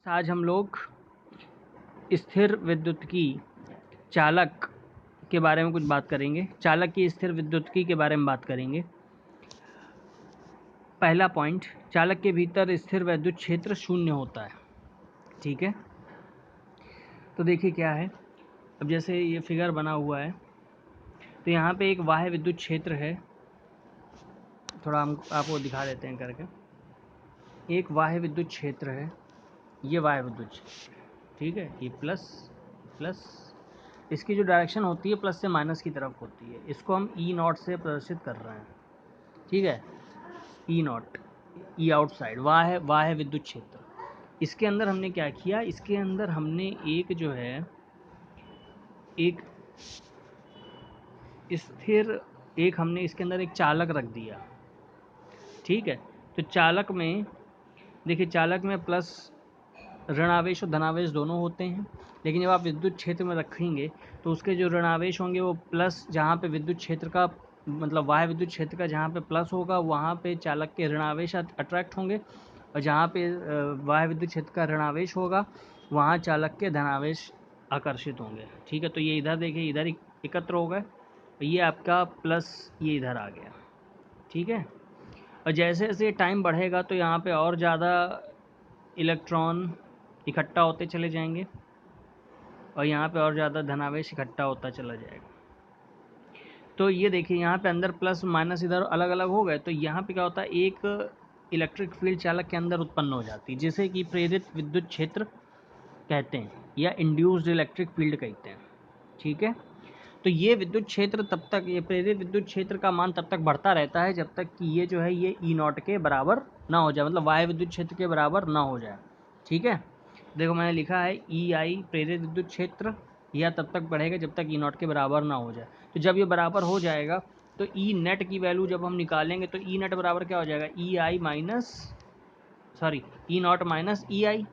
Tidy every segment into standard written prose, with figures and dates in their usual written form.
आज हम लोग स्थिर विद्युत्की चालक के बारे में कुछ बात करेंगे। चालक की स्थिर विद्युत्की के बारे में बात करेंगे। पहला पॉइंट, चालक के भीतर स्थिर विद्युत क्षेत्र शून्य होता है। ठीक है, तो देखिए क्या है। अब जैसे ये फिगर बना हुआ है तो यहाँ पे एक बाह्य विद्युत क्षेत्र है। थोड़ा हम आपको दिखा देते हैं करके। एक बाह्य विद्युत क्षेत्र है, ये बाह्य विद्युत क्षेत्र, ठीक है। ये प्लस प्लस, इसकी जो डायरेक्शन होती है प्लस से माइनस की तरफ होती है। इसको हम ई नॉट से प्रदर्शित कर रहे हैं, ठीक है। ई नॉट, ई आउटसाइड, वाह है विद्युत क्षेत्र। इसके अंदर हमने क्या किया, इसके अंदर हमने एक जो है एक स्थिर, एक हमने इसके अंदर एक चालक रख दिया, ठीक है। तो चालक में देखिए, चालक में प्लस ऋणावेश और धनावेश दोनों होते हैं, लेकिन जब आप विद्युत क्षेत्र में रखेंगे तो उसके जो ऋणावेश होंगे वो प्लस, जहाँ पे विद्युत क्षेत्र का मतलब वाह्य विद्युत क्षेत्र का जहाँ पे प्लस होगा वहाँ पे चालक के ऋणावेश अट्रैक्ट होंगे, और जहाँ पे वाह्य विद्युत क्षेत्र का ऋणावेश होगा वहाँ चालक के धनावेश आकर्षित होंगे, ठीक है। तो ये इधर देखिए, इधर एकत्र हो गए, ये आपका प्लस ये इधर आ गया, ठीक है। और जैसे जैसे टाइम बढ़ेगा तो यहाँ पे और ज़्यादा इलेक्ट्रॉन इकट्ठा होते चले जाएंगे और यहाँ पे और ज़्यादा धनावेश इकट्ठा होता चला जाएगा। तो ये देखिए यहाँ पे अंदर प्लस माइनस इधर अलग अलग हो गए, तो यहाँ पे क्या होता है, एक इलेक्ट्रिक फील्ड चालक के अंदर उत्पन्न हो जाती है, जिसे कि प्रेरित विद्युत क्षेत्र कहते हैं या इंड्यूस्ड इलेक्ट्रिक फील्ड कहते हैं, ठीक है। तो ये विद्युत क्षेत्र तब तक, ये प्रेरित विद्युत क्षेत्र का मान तब तक बढ़ता रहता है जब तक कि ये जो है ये ई नॉट के बराबर ना हो जाए, मतलब वाह्य विद्युत क्षेत्र के बराबर ना हो जाए, ठीक है। देखो मैंने लिखा है ई आई प्रेरित विद्युत क्षेत्र, या तब तक बढ़ेगा जब तक ई नॉट के बराबर ना हो जाए। तो जब ये बराबर हो जाएगा तो ई नेट की वैल्यू जब हम निकालेंगे तो ई नेट बराबर क्या हो जाएगा, E I minus, sorry, E not minus E I,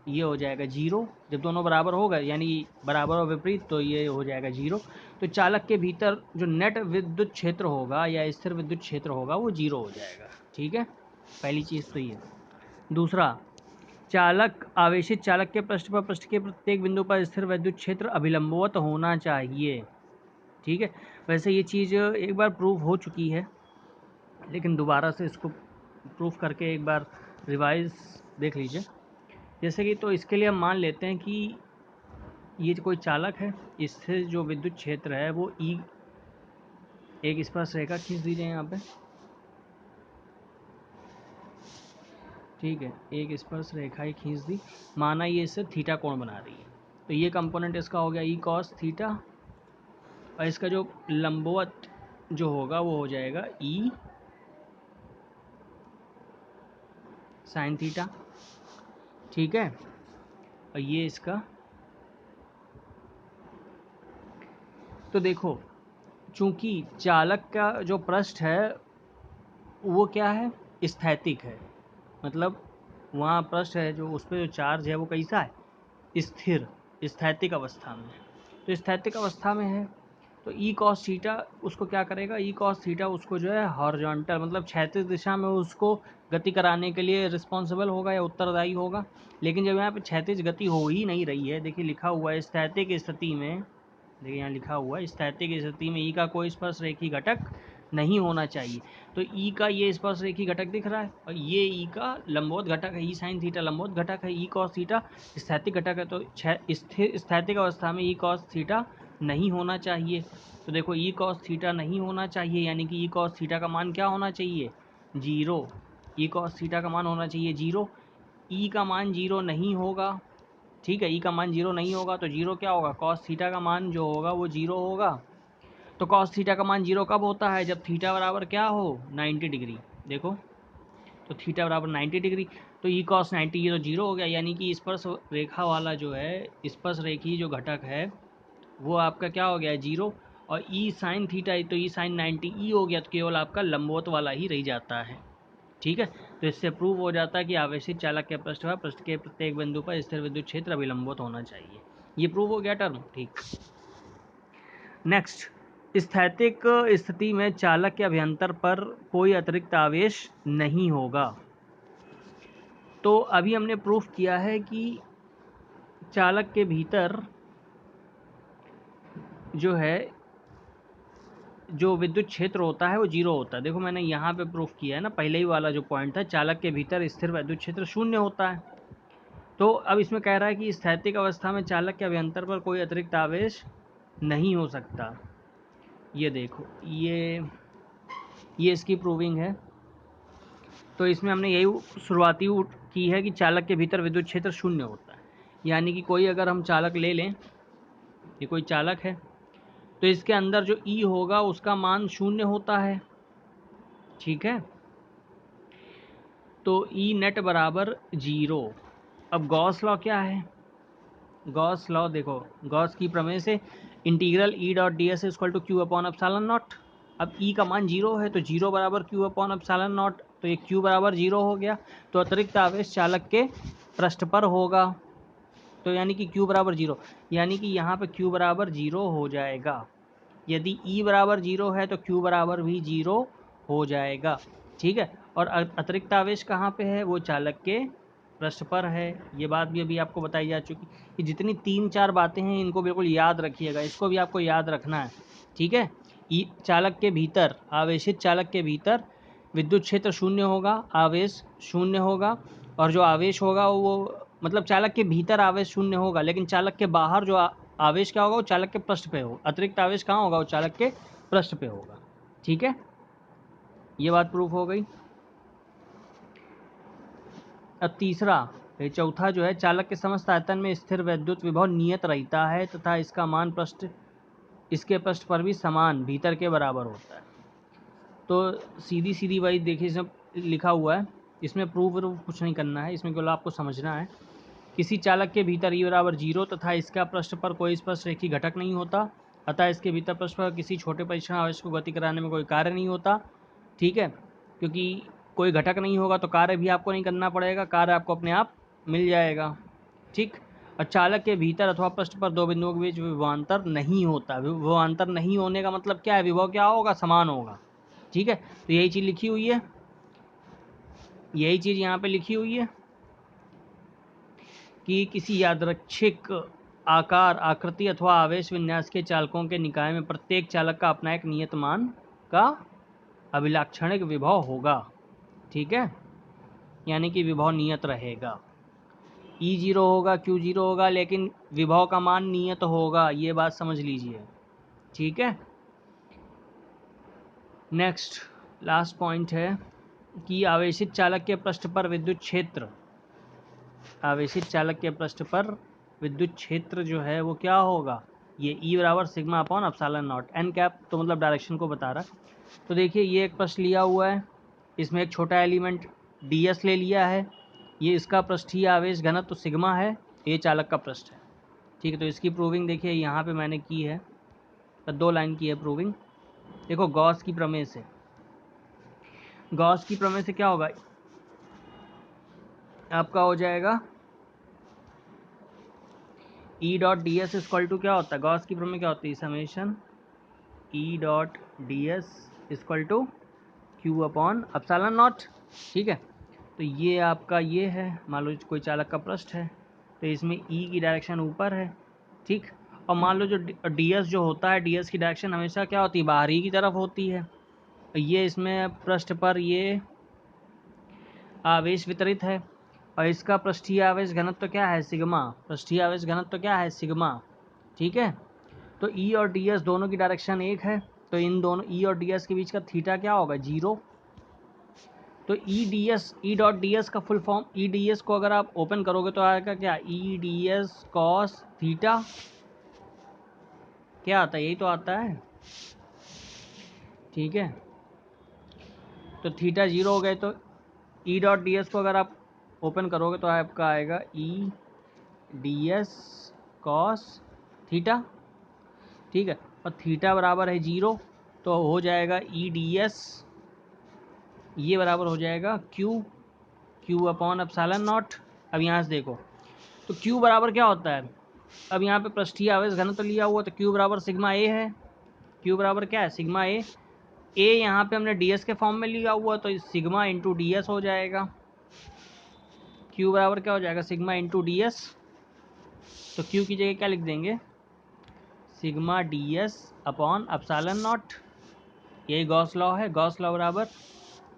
ये हो जाएगा जीरो। जब दोनों बराबर हो गए यानी बराबर और विपरीत, तो ये हो जाएगा जीरो। तो चालक के भीतर जो नेट विद्युत क्षेत्र होगा या स्थिर विद्युत क्षेत्र होगा वो जीरो हो जाएगा, ठीक है। पहली चीज़ तो ये। दूसरा, चालक, आवेशित चालक के पृष्ठ पर पृष्ठ के प्रत्येक बिंदु पर स्थिर विद्युत क्षेत्र अभिलंबवत होना चाहिए, ठीक है। वैसे ये चीज़ एक बार प्रूव हो चुकी है, लेकिन दोबारा से इसको प्रूफ करके एक बार रिवाइज देख लीजिए। जैसे कि, तो इसके लिए हम मान लेते हैं कि ये कोई चालक है, इससे जो विद्युत क्षेत्र है वो ई, एक स्पर्श रेखा खींच दीजिए यहाँ पे, ठीक है। एक स्पर्श रेखा ही खींच दी, माना ये इससे थीटा कोण बना रही है, तो ये कंपोनेंट इसका हो गया ई कॉस थीटा, और इसका जो लंबवत जो होगा वो हो जाएगा ई साइन थीटा, ठीक है। और ये इसका, तो देखो चूंकि चालक का जो पृष्ठ है वो क्या है, स्थैतिक है, मतलब वहाँ पृष्ठ है जो उस पर जो चार्ज है वो कैसा है, स्थिर, स्थैतिक अवस्था में। तो स्थैतिक अवस्था में है तो ई कॉस थीटा उसको क्या करेगा, ई कॉस थीटा उसको जो है हॉरिजॉन्टल मतलब क्षैतिज दिशा में उसको गति कराने के लिए रिस्पॉन्सिबल होगा या उत्तरदायी होगा। लेकिन जब यहाँ पे क्षैतिज गति हो ही नहीं रही है, देखिए लिखा हुआ है स्थैतिक स्थिति में, देखिए यहाँ लिखा हुआ है स्थैतिक स्थिति में ई का कोई स्पर्श रेखी घटक नहीं होना चाहिए। तो ई का ये स्पर्श रेखी घटक दिख रहा है और ये ई का लंबवत घटक है, ई साइन थीटा लंबवत घटक है, ई कॉस थीटा स्थैतिक घटक है। तो स्थिर स्थैतिक अवस्था में ई कॉस थीटा नहीं होना चाहिए। तो देखो ई कॉस थीटा नहीं होना चाहिए, यानी कि ई कॉस थीटा का मान क्या होना चाहिए, जीरो। ई कॉस थीटा का मान होना चाहिए जीरो। ई का मान जीरो नहीं होगा, ठीक है। ई का मान जीरो नहीं होगा तो जीरो क्या होगा, कॉस थीटा का मान जो होगा वो जीरो होगा। तो कॉस थीटा का मान जीरो कब होता है, जब थीटा बराबर क्या हो, 90 डिग्री। देखो तो थीटा बराबर 90 डिग्री, तो ई कॉस 90 ये तो जीरो हो गया, यानी कि स्पर्श रेखा वाला जो है, स्पर्श रेखी जो घटक है वो आपका क्या हो गया, जीरो। और ई साइन थीटा, तो ई साइन 90 ई हो गया, तो केवल आपका लंबवत वाला ही रह जाता है, ठीक है। तो इससे प्रूव हो जाता है कि आवेशित चालक के पृष्ठ पर पृष्ठ के प्रत्येक बिंदु पर स्थिर विद्युत क्षेत्र अभिलंबित होना चाहिए। ये प्रूव हो गया टर्म, ठीक। नेक्स्ट, स्थैतिक स्थिति में चालक के अभ्यंतर पर कोई अतिरिक्त आवेश नहीं होगा। तो अभी हमने प्रूफ किया है कि चालक के भीतर जो है जो विद्युत क्षेत्र होता है वो जीरो होता है। देखो मैंने यहाँ पे प्रूफ किया है ना, पहले ही वाला जो पॉइंट था, चालक के भीतर स्थिर विद्युत क्षेत्र शून्य होता है। तो अब इसमें कह रहा है कि स्थैतिक अवस्था में चालक के अभ्यंतर पर कोई अतिरिक्त आवेश नहीं हो सकता। ये देखो ये इसकी प्रूविंग है। तो इसमें हमने यही शुरुआती की है कि चालक के भीतर विद्युत क्षेत्र शून्य होता है, यानी कि कोई अगर हम चालक ले लें, ये कोई चालक है, तो इसके अंदर जो ई होगा उसका मान शून्य होता है, ठीक है। तो ई नेट बराबर जीरो। अब गॉस लॉ क्या है? गॉस लॉ देखो, गॉस की प्रमेय से integral E dot D S equal to Q upon epsilon naught. अब ई का मान जीरो है तो जीरो बराबर क्यू अपॉन एप्सिलॉन नॉट, तो ये क्यू बराबर जीरो हो गया। तो अतिरिक्त आवेश चालक के पृष्ठ पर होगा, तो यानी कि क्यू बराबर जीरो, यानी कि यहाँ पे क्यू बराबर जीरो हो जाएगा। यदि ई बराबर जीरो है तो क्यू बराबर भी जीरो हो जाएगा, ठीक है। और अतिरिक्त आवेश कहाँ पे है? वो चालक के पृष्ठ पर है। ये बात भी अभी आपको बताई जा चुकी कि जितनी 3-4 बातें हैं इनको बिल्कुल याद रखिएगा, इसको भी आपको याद रखना है, ठीक है। ई चालक के भीतर, आवेशित चालक के भीतर विद्युत क्षेत्र शून्य होगा, आवेश शून्य होगा, और जो आवेश होगा वो मतलब चालक के भीतर आवेश शून्य होगा, लेकिन चालक के बाहर जो आवेश क्या होगा वो चालक के पृष्ठ पे होगा। अतिरिक्त आवेश कहाँ होगा? वो चालक के पृष्ठ पे होगा, ठीक है। ये बात प्रूफ हो गई। अब तीसरा, चौथा जो है, चालक के समस्त आयतन में स्थिर विद्युत विभव नियत रहता है तथा इसका मान इसके पृष्ठ पर भी समान भीतर के बराबर होता है। तो सीधी सीधी वही देखिए, इसमें लिखा हुआ है, इसमें प्रूफ कुछ नहीं करना है, इसमें केवल आपको समझना है। किसी चालक के भीतर ई बराबर जीरो तथा इसका पृष्ठ पर कोई स्पर्श रेखी घटक नहीं होता, अतः इसके भीतर पृष्ठ पर किसी छोटे परीक्षण आवेश को गति कराने में कोई कार्य नहीं होता, ठीक है। क्योंकि कोई घटक नहीं होगा तो कार्य भी आपको नहीं करना पड़ेगा, कार्य आपको अपने आप मिल जाएगा, ठीक। और चालक के भीतर अथवा पृष्ठ पर दो बिंदुओं के बीच विभवांतर नहीं होता। विभवांतर नहीं होने का मतलब क्या है? विभव क्या होगा? समान होगा, ठीक है। तो यही चीज़ लिखी हुई है, यही चीज़ यहाँ पे लिखी हुई है कि किसी यादृच्छिक आकार, आकृति अथवा आवेश विन्यास के चालकों के निकाय में प्रत्येक चालक का अपना एक नियत मान का अभिलाक्षणिक विभव होगा, ठीक है। यानी कि विभव नियत रहेगा, ई जीरो होगा, क्यू जीरो होगा, लेकिन विभव का मान नियत होगा, ये बात समझ लीजिए, ठीक है। नेक्स्ट लास्ट पॉइंट है कि आवेशित चालक के पृष्ठ पर विद्युत क्षेत्र, आवेशित चालक के पृष्ठ पर विद्युत क्षेत्र जो है वो क्या होगा? ये ई बराबर sigma upon epsilon naught, N cap तो मतलब डायरेक्शन को बता रहा है। तो देखिए ये एक पृष्ठ लिया हुआ है, इसमें एक छोटा एलिमेंट डी एस ले लिया है, ये इसका पृष्ठीय आवेश घनत्व तो सिग्मा है, ये चालक का पृष्ठ है, ठीक है। तो इसकी प्रूविंग देखिए यहाँ पे मैंने की है, तो 2 लाइन की है प्रूविंग। देखो गॉस की प्रमेय से, गॉस की प्रमेय से क्या होगा? आपका हो जाएगा E dot D S equal to क्या होता है? गॉस की प्रमेय क्या होती है? Summation E dot D S equal to Q upon epsilon not, ठीक है। तो ये आपका ये है, मान लो कोई चालक का पृष्ठ है, तो इसमें ई की डायरेक्शन ऊपर है, ठीक। और मान लो जो डी एस जो होता है, डी एस की डायरेक्शन हमेशा क्या होती है? बाहरी की तरफ होती है। ये इसमें पृष्ठ पर ये आवेश वितरित है, और इसका पृष्ठीय आवेश घनत्व तो क्या है? सिग्मा। पृष्ठीय आवेश घनत्व तो क्या है? सिग्मा, ठीक है। तो ई और डी एस दोनों की डायरेक्शन एक है, तो इन दोनों ई और डी एस के बीच का थीटा क्या होगा? जीरो। तो E D S, E dot D S का full form, E D S को अगर आप ओपन करोगे तो आएगा क्या? E D S cos theta, क्या आता है? यही तो आता है, ठीक है। तो थीटा जीरो हो गए, तो ई डॉट डी एस को अगर आप ओपन करोगे तो आपका आएगा ई डी एस कॉस थीटा, ठीक है। और थीटा बराबर है जीरो, तो हो जाएगा ई डी एस, ये बराबर हो जाएगा क्यू अपॉन एप्सिलॉन नॉट। अब यहाँ से देखो, तो क्यू बराबर क्या होता है? अब यहाँ पे पृष्ठीय आवेश घनत्व लिया हुआ, तो क्यू बराबर सिग्मा ए है। क्यू बराबर क्या है? सिग्मा ए। ए यहाँ पे हमने डी एस के फॉर्म में लिया हुआ, तो सिग्मा इंटू डी एस हो जाएगा, Q बराबर क्या हो जाएगा, सिग्मा इंटू डी एस। तो Q की जगह क्या लिख देंगे, sigma D S upon epsilon not. यही गॉस लॉ है। गॉस लॉ बराबर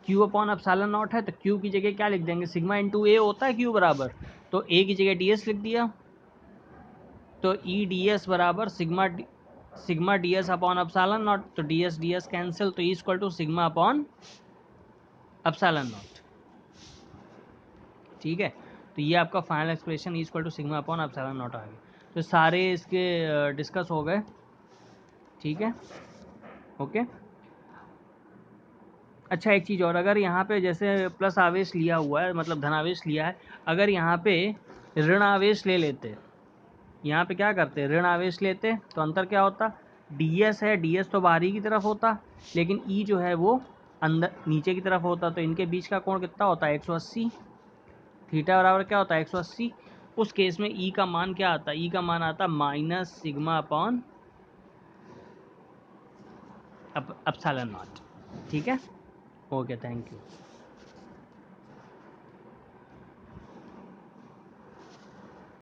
Q अपॉन एप्सिलॉन नॉट है, तो Q की जगह क्या लिख देंगे, सिग्मा इंटू ए होता है Q बराबर, तो A की जगह डी एस लिख दिया। तो ई डी एस बराबर sigma D S upon epsilon nought, तो डी एस कैंसिल, तो equal to sigma upon epsilon not. ठीक है, तो ये आपका final expression equal to sigma upon epsilon nought आ गया। तो सारे इसके डिस्कस हो गए। ठीक है, ओके। अच्छा, एक चीज़ और, अगर यहाँ पे जैसे प्लस आवेश लिया हुआ है, मतलब धनावेश लिया है, अगर यहाँ पे ऋण आवेश ले लेते, यहाँ पे क्या करते, ऋण आवेश लेते, तो अंतर क्या होता, ds है, ds तो बाहरी की तरफ होता, लेकिन E जो है वो अंदर नीचे की तरफ होता, तो इनके बीच का कोण कितना होता है, 180। थीटा बराबर क्या होता है, 180। उस केस में E का मान क्या आता है, E का मान आता minus sigma upon epsilon not. ठीक है, ओके, थैंक यू।